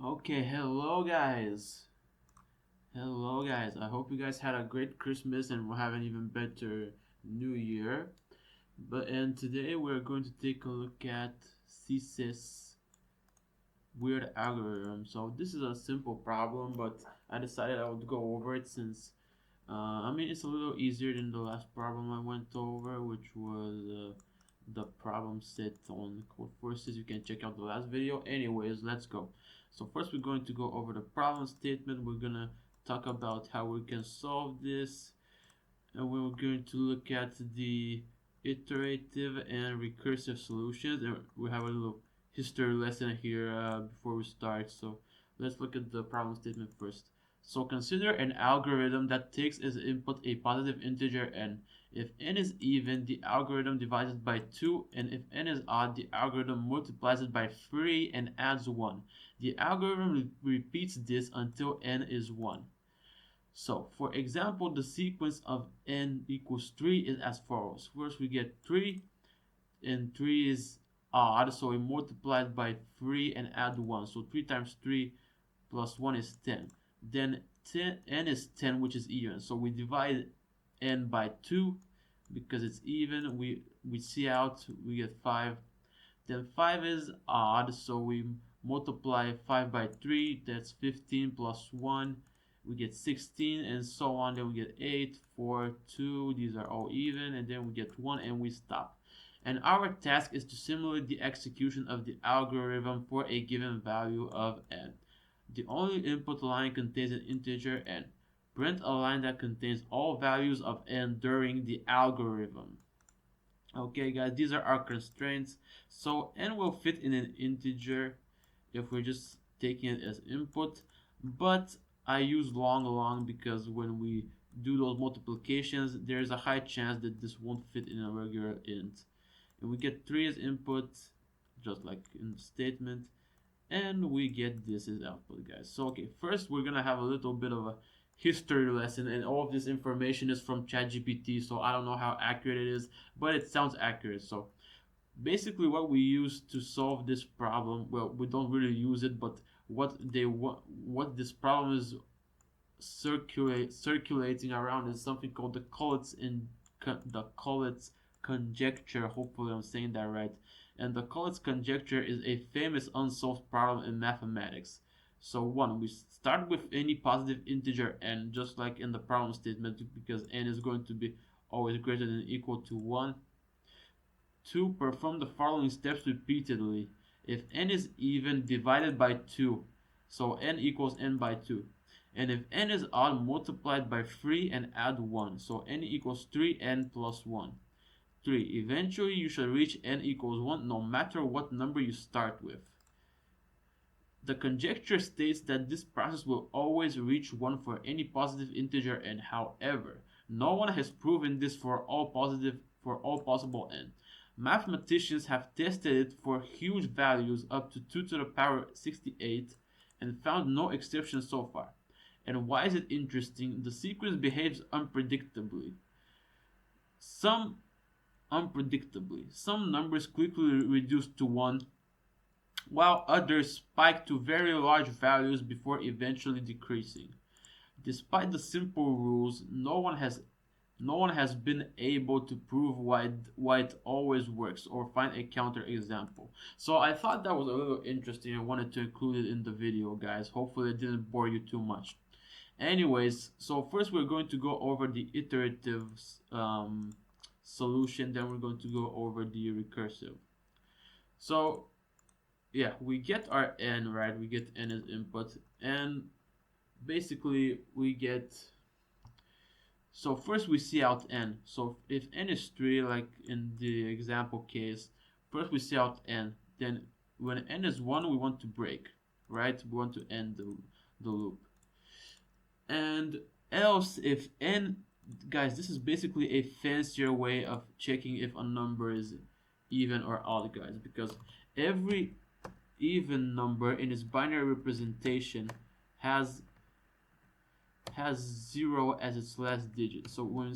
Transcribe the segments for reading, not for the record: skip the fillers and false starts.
Okay, hello guys. Hello guys. I hope you guys had a great Christmas and will have an even better New Year. And today we're going to take a look at CSES Wierd Algorithm. So this is a simple problem, but I decided I would go over it since it's a little easier than the last problem I went over, which was the problem set on code forces. You can check out the last video. Anyways, let's go. So first we're going to go over the problem statement. We're gonna talk about how we can solve this, and we're going to look at the iterative and recursive solutions, and we have a little history lesson here before we start. So let's look at the problem statement first. So consider an algorithm that takes as input a positive integer n. If n is even, the algorithm divides it by 2, and if n is odd, the algorithm multiplies it by 3 and adds 1. The algorithm repeats this until n is 1. So, for example, the sequence of n equals 3 is as follows. First, we get 3, and 3 is odd, so we multiply it by 3 and add 1. So 3 times 3 plus 1 is 10. Then n is 10, which is even. So we divide n by 2 because it's even. We see out, we get 5. Then 5 is odd, so we multiply 5 by 3, that's 15 plus 1, we get 16, and so on. Then we get 8, 4, 2, these are all even, and then we get 1 and we stop. And our task is to simulate the execution of the algorithm for a given value of n. The only input line contains an integer n. Print a line that contains all values of n during the algorithm. Okay guys, these are our constraints. So n will fit in an integer if we're just taking it as input, but I use long because when we do those multiplications, there's a high chance that this won't fit in a regular int. And we get 3 as input, just like in the statement, and we get this as output, guys. So okay, first we're gonna have a little bit of a history lesson, and all of this information is from ChatGPT, so I don't know how accurate it is, but it sounds accurate. So basically what we use to solve this problem, well, we don't really use it, but what this problem is circulating around is something called the Collett's conjecture. Hopefully I'm saying that right. And the Collett's conjecture is a famous unsolved problem in mathematics. So one, we start with any positive integer n, just like in the problem statement, because n is going to be always greater than or equal to 1. 2, perform the following steps repeatedly. If n is even, divide by 2, so n equals n by 2. And if n is odd, multiplied by 3 and add 1, so n equals 3n plus 1. 3. Eventually you shall reach n equals 1 no matter what number you start with. The conjecture states that this process will always reach 1 for any positive integer n. However, no one has proven this for all possible n. Mathematicians have tested it for huge values up to 2 to the power 68 and found no exceptions so far. And why is it interesting? The sequence behaves unpredictably. Some numbers quickly reduce to 1, while others spike to very large values before eventually decreasing. Despite the simple rules, no one has been able to prove why it always works or find a counter example. So I thought that was a little interesting. I wanted to include it in the video, guys. Hopefully it didn't bore you too much. Anyways, so first we're going to go over the iterative solution, then we're going to go over the recursive. So yeah, we get our n, right? We get n as input, and basically we get, so first we see out n. So if n is 3, like in the example case, first we see out n. Then when n is 1, we want to break, right? We want to end the loop. And else if n, guys, this is basically a fancier way of checking if a number is even or odd, guys, because every even number in its binary representation has 0 as its last digit. So when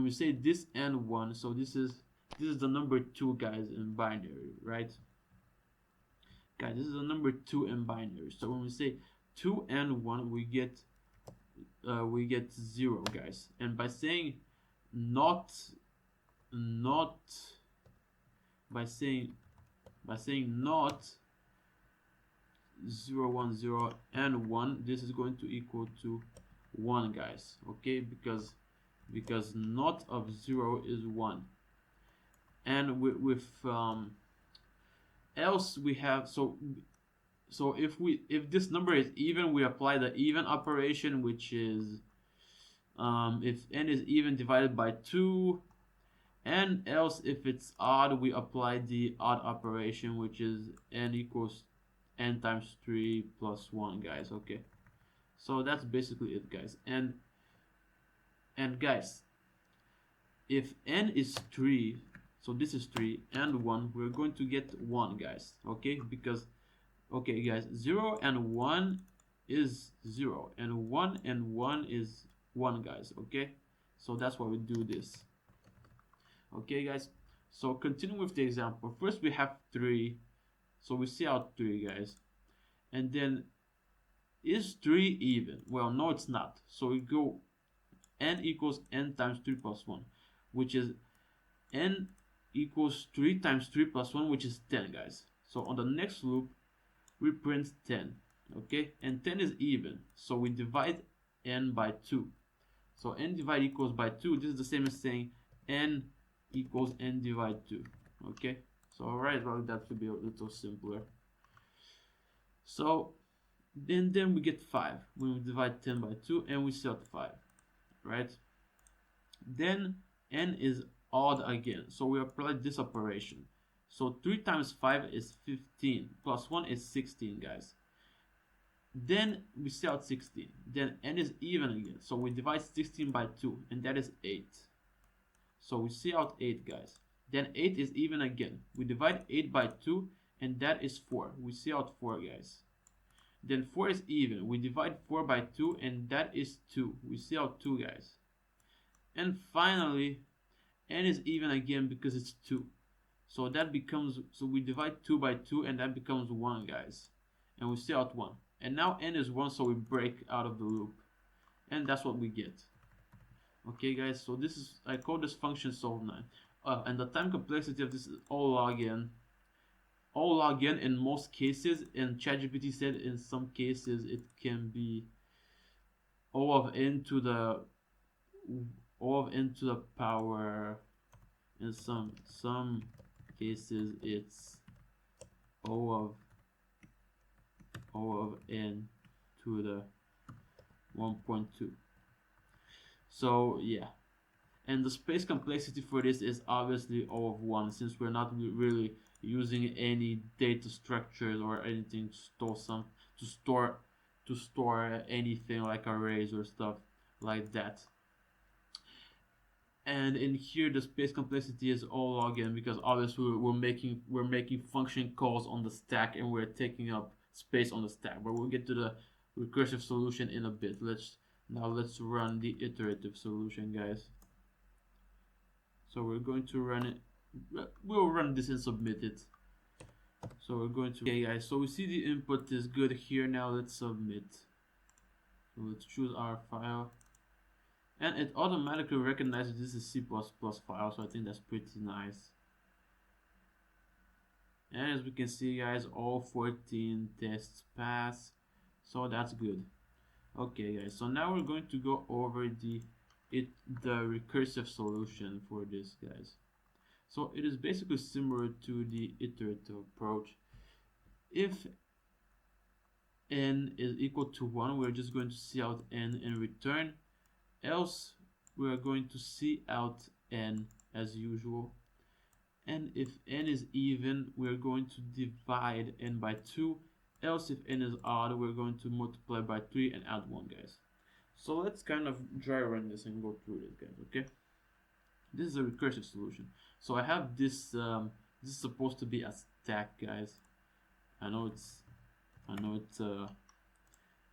we say this and 1, so this is the number 2, guys, in binary, right? Guys, this is a number 2 in binary. So when we say 2 and 1, we get 0, guys. And by saying not by saying not 0 1 0 and 1, this is going to equal to 1, guys. Okay, because not of 0 is 1. And with else we have, so if this number is even, we apply the even operation, which is if n is even, divided by 2. And else if it's odd, we apply the odd operation, which is n equals n times 3 plus 1, guys. Okay, so that's basically it, guys. And guys, if n is 3, so this is 3 and 1, we're going to get 1, guys. Okay, because okay, guys, 0 and 1 is 0, and 1 and 1 is 1, guys. Okay, so that's why we do this. Okay, guys, so continue with the example. First we have 3, so we see out 3, guys. And then, is 3 even? Well, no, it's not. So we go n equals n times 3 plus 1, which is n equals 3 times 3 plus 1, which is 10, guys. So on the next loop, we print 10. Okay, and 10 is even, so we divide n by 2. So n divide equals by 2. This is the same as saying n equals n divide 2. Okay, so alright, well, that should be a little simpler. So then we get 5 when we divide 10 by 2, and we see out 5, right? Then n is odd again, so we apply this operation. So 3 times 5 is 15, plus 1 is 16, guys. Then we see out 16. Then n is even again, so we divide 16 by 2, and that is 8. So we see out 8, guys. Then 8 is even again. We divide 8 by 2, and that is 4. We see out 4, guys. Then 4 is even. We divide 4 by 2, and that is 2. We see out 2, guys. And finally, n is even again because it's 2. So that becomes, so we divide 2 by 2, and that becomes 1, guys. And we see out 1. And now n is 1, so we break out of the loop. And that's what we get. Okay, guys, so this is, I call this function solve9. And the time complexity of this is all log n. All log n in most cases, and ChatGPT said in some cases it can be O of n to the power. In some cases it's O of n to the 1.2. So yeah, and the space complexity for this is obviously O of 1, since we're not really using any data structures or anything to store anything like arrays or stuff like that. And in here the space complexity is O log n, because obviously we're making function calls on the stack, and we're taking up space on the stack. But we'll get to the recursive solution in a bit. Let's run the iterative solution, guys. So we're going to run it. We'll run this and submit it. So we're going to, okay, guys, so we see the input is good here. Now let's submit. So let's choose our file, and it automatically recognizes this is C++ file, so I think that's pretty nice. And as we can see, guys, all 14 tests pass, so that's good. Okay, guys, so now we're going to go over the recursive solution for this, guys. So it is basically similar to the iterative approach. If n is equal to 1, we're just going to see out n and return. Else we're going to see out n as usual. And if n is even, we're going to divide n by 2. Else if n is odd, we're going to multiply by 3 and add 1, guys. So let's kind of dry run this and go through this, guys. Okay, this is a recursive solution. So I have this this is supposed to be a stack, guys. I know it's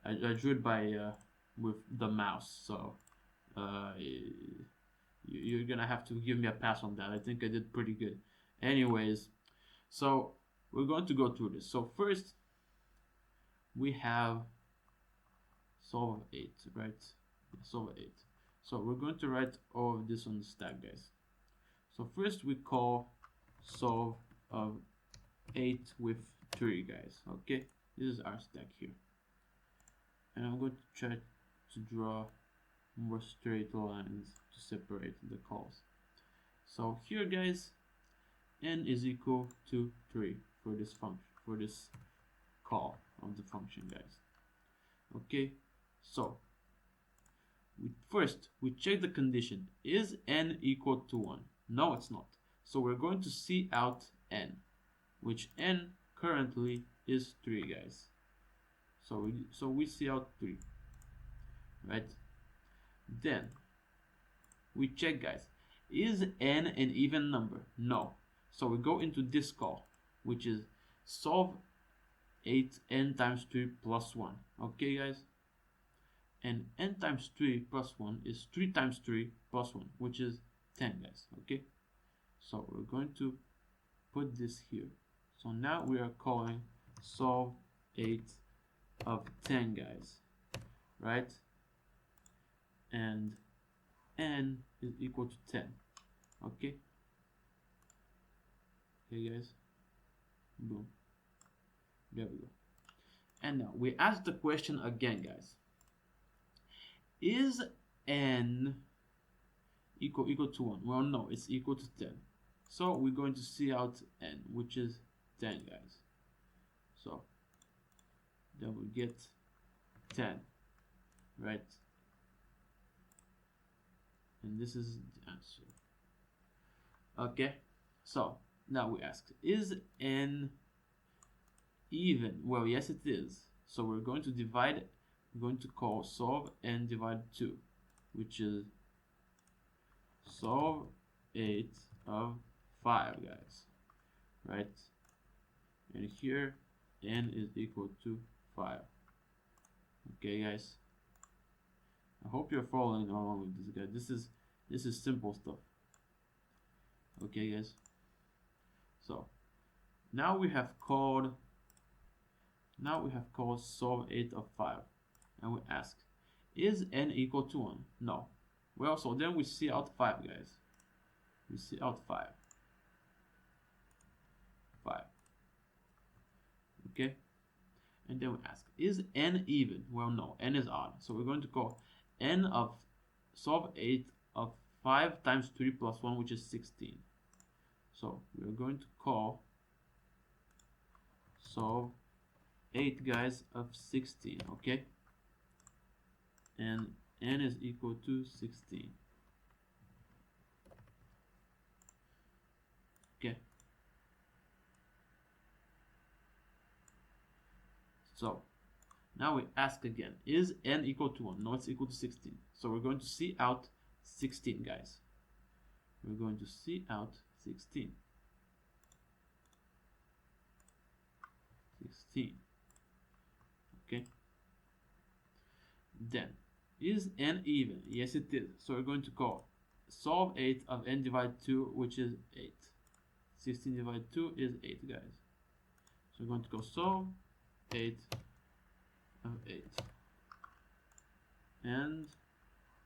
I drew it by with the mouse, so you're gonna have to give me a pass on that. I think I did pretty good. Anyways, so we're going to go through this. So first we have solve 8, right? Solve 8. So we're going to write all of this on the stack, guys. So first we call solve of 8 with 3, guys. Okay, this is our stack here, and I'm going to try to draw more straight lines to separate the calls. So here, guys, n is equal to 3 for this function, for this call of the function, guys. Okay, so first we check the condition. Is n equal to 1? No, it's not. So we're going to see out n, which n currently is 3, guys. So we see out 3, right? Then we check, guys, is n an even number? No. So we go into this call, which is solve 8n times 3 plus 1. Okay, guys? And n times 3 plus 1 is 3 times 3 plus 1, which is 10, guys. Okay? So we're going to put this here. So now we are calling solve 8 of 10, guys. Right? And n is equal to 10. Okay? Okay, guys? Boom. There we go. And now we ask the question again, guys. Is n equal to 1? Well, no, it's equal to 10. So we're going to see out n, which is 10, guys. So then we get 10, right? And this is the answer. Okay, so now we ask, is n even? Well, yes, it is. So we're going to divide. We're going to call solve n divide 2, which is solve 8 of 5, guys, right? And here n is equal to 5. Okay, guys, I hope you're following along with this, guys. This is simple stuff. Okay, guys, so now we have called solve 8 of 5, and we ask, is n equal to 1? No. Well, so then we see out 5, guys. We see out 5. Okay, and then we ask, is n even? Well, no, n is odd. So we're going to call n of solve 8 of 5 times 3 plus 1, which is 16. So we're going to call solve 8, guys, of 16. Okay, and n is equal to 16. Okay, so now we ask again, is n equal to 1? No, it's equal to 16. So we're going to see out 16, guys. We're going to see out 16. 16. Okay, then is n even? Yes, it is. So we're going to call solve 8 of n divided 2, which is 8. 16 divided 2 is 8, guys. So we're going to go solve 8 of 8, and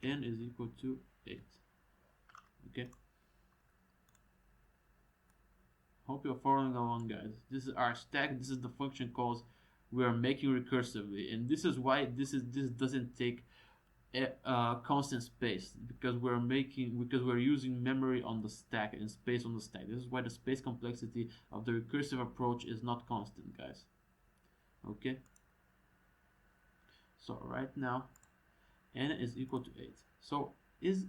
n is equal to 8. Okay, hope you're following along, guys. This is our stack. This is the function calls we are making recursively, and this is why this doesn't take a constant space, because we're using memory on the stack and space on the stack. This is why the space complexity of the recursive approach is not constant, guys. Okay, so right now n is equal to 8. So is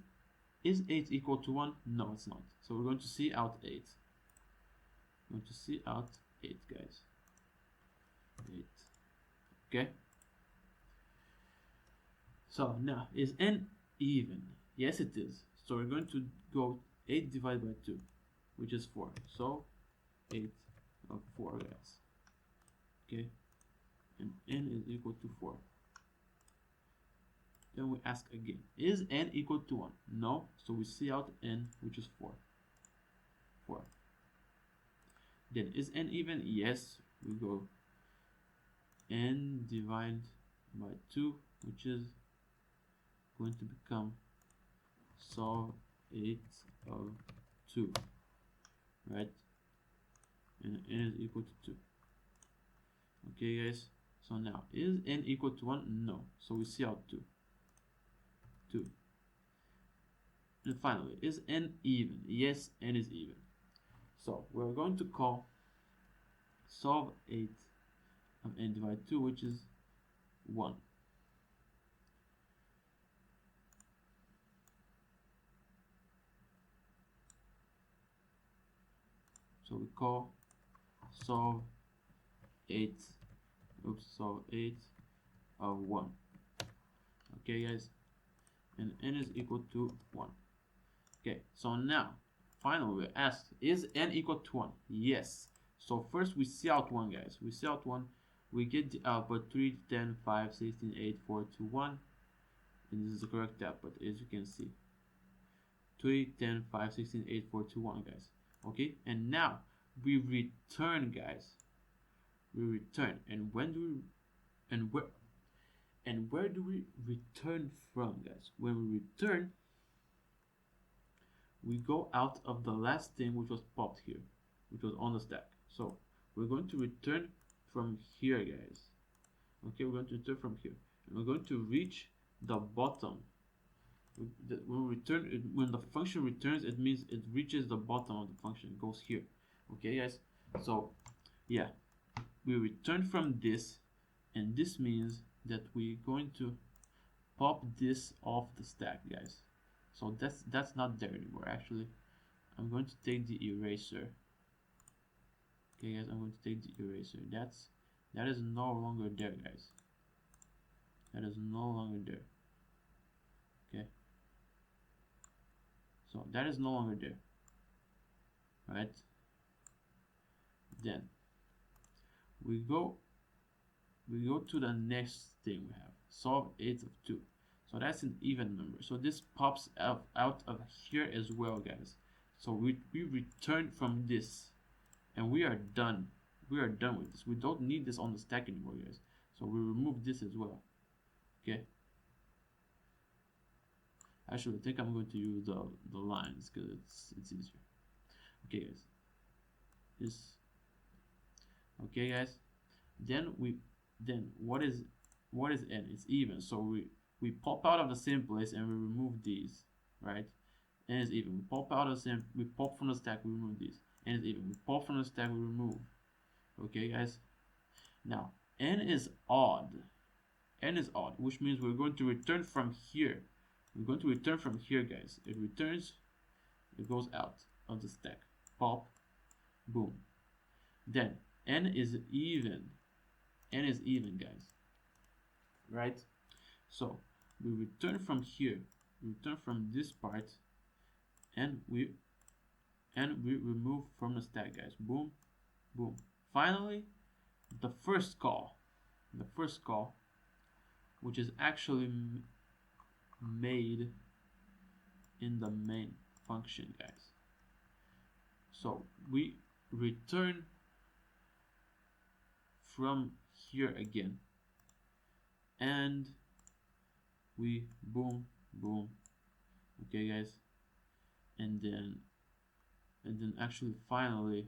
8 equal to 1? No, it's not. So we're going to see out 8. We're going to see out 8, guys. 8. Okay, so now is n even? Yes, it is. So we're going to go 8 divided by 2, which is 4. So 8 of 4, guys. Okay, and n is equal to 4. Then we ask again, is n equal to 1? No, so we see out n, which is 4. Then is n even? Yes. We go n divided by 2, which is going to become solve 8 of 2, right? And n is equal to 2. Okay, guys. So now, is n equal to 1? No. So we see out 2. 2. And finally, is n even? Yes, n is even. So we're going to call solve 8 of n divided 2, which is 1. So we call solve 8, solve 8 of 1. Okay, guys, and n is equal to 1. Okay, so now finally we're asked, is n equal to 1? Yes. So first we see out 1, guys. We see out 1. We get the output 3, 10, 5, 16, 8, 4, 2, 1. And this is the correct output, as you can see. 3, 10, 5, 16, 8, 4, 2, 1, guys. Okay, and now we return, guys. We return, and when do we, and where do we return from, guys? When we return, we go out of the last thing which was popped here, which was on the stack. So we're going to return from here, guys. Okay, we're going to return from here, and we're going to reach the bottom. When we return, when the function returns, it means it reaches the bottom of the function. It goes here. Okay, guys. So yeah, we return from this, and this means that we're going to pop this off the stack, guys. So that's not there anymore. Actually, I'm going to take the eraser. Okay, guys, I'm going to take the eraser. That is no longer there, guys. That is no longer there. Okay. So that is no longer there. Right? Then we go to the next thing we have. Solve 8 of 2. So that's an even number. So this pops out of here as well, guys. So we return from this, and we are done. We are done with this. We don't need this on the stack anymore, guys. So we remove this as well. Okay. Actually, I think I'm going to use the lines because it's easier. Okay, guys. This. Okay, guys. Then what is n? It's even. So we pop out of the same place and we remove these, right? N is even. We pop out of the same. We pop from the stack. We remove these. N is even. We pop from the stack. We remove. Okay, guys. Now n is odd. N is odd, which means we're going to return from here. We're going to return from here, guys. It returns. It goes out of the stack. Pop. Boom. Then n is even. N is even, guys. Right? So we return from here. We return from this part, and we remove from the stack, guys. Boom, boom. Finally, the first call, which is actually made in the main function, guys. So we return from here again, and we boom, boom. Okay, guys, and then actually finally,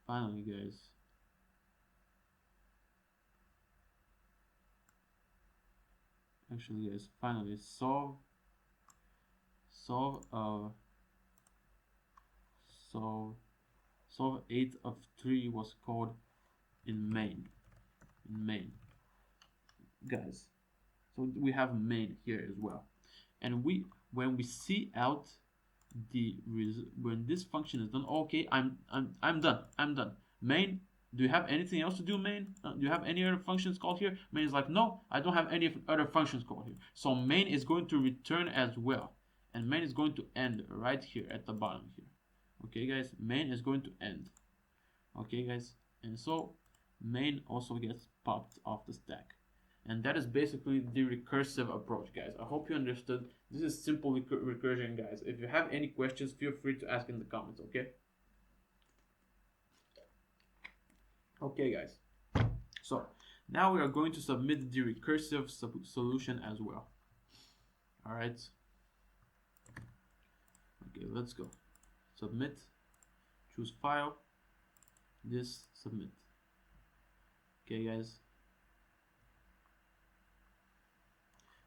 guys, finally solve 8 of 3 was called in main, guys. So we have main here as well, and when we see out when this function is done. Okay, I'm done. Main, do you have anything else to do, main? Do you have any other functions called here? Main is like, no, I don't have any other functions called here. So main is going to return as well, and main is going to end right here at the bottom here. Okay, guys, main is going to end. Okay, guys, and so main also gets popped off the stack. And that is basically the recursive approach, guys. I hope you understood. This is simple recursion, guys. If you have any questions, feel free to ask in the comments, okay? Okay, guys. So now we are going to submit the recursive solution as well. All right. Okay, let's go. Submit. Choose file. This submit. Okay, guys.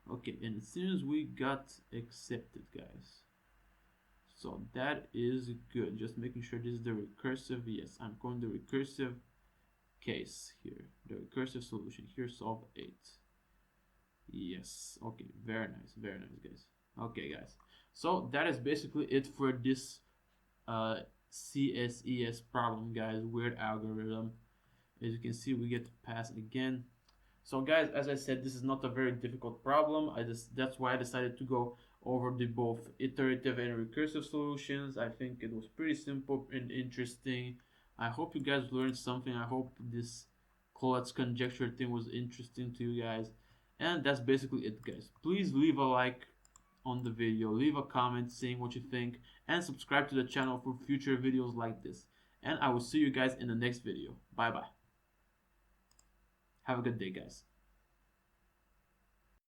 Okay, and as soon as we got accepted, guys. So that is good. Just making sure this is the recursive. Yes, I'm calling the recursive case here. The recursive solution here, solve 8. Yes. Okay, very nice, guys. Okay, guys. So that is basically it for this CSES problem, guys. Wierd algorithm. As you can see, we get to pass again. So guys, as I said, this is not a very difficult problem. That's why I decided to go over the both iterative and recursive solutions. I think it was pretty simple and interesting. I hope you guys learned something. I hope this Collette's conjecture thing was interesting to you guys. And that's basically it, guys. Please leave a like on the video, leave a comment saying what you think, and subscribe to the channel for future videos like this. And I will see you guys in the next video. Bye bye. Have a good day, guys.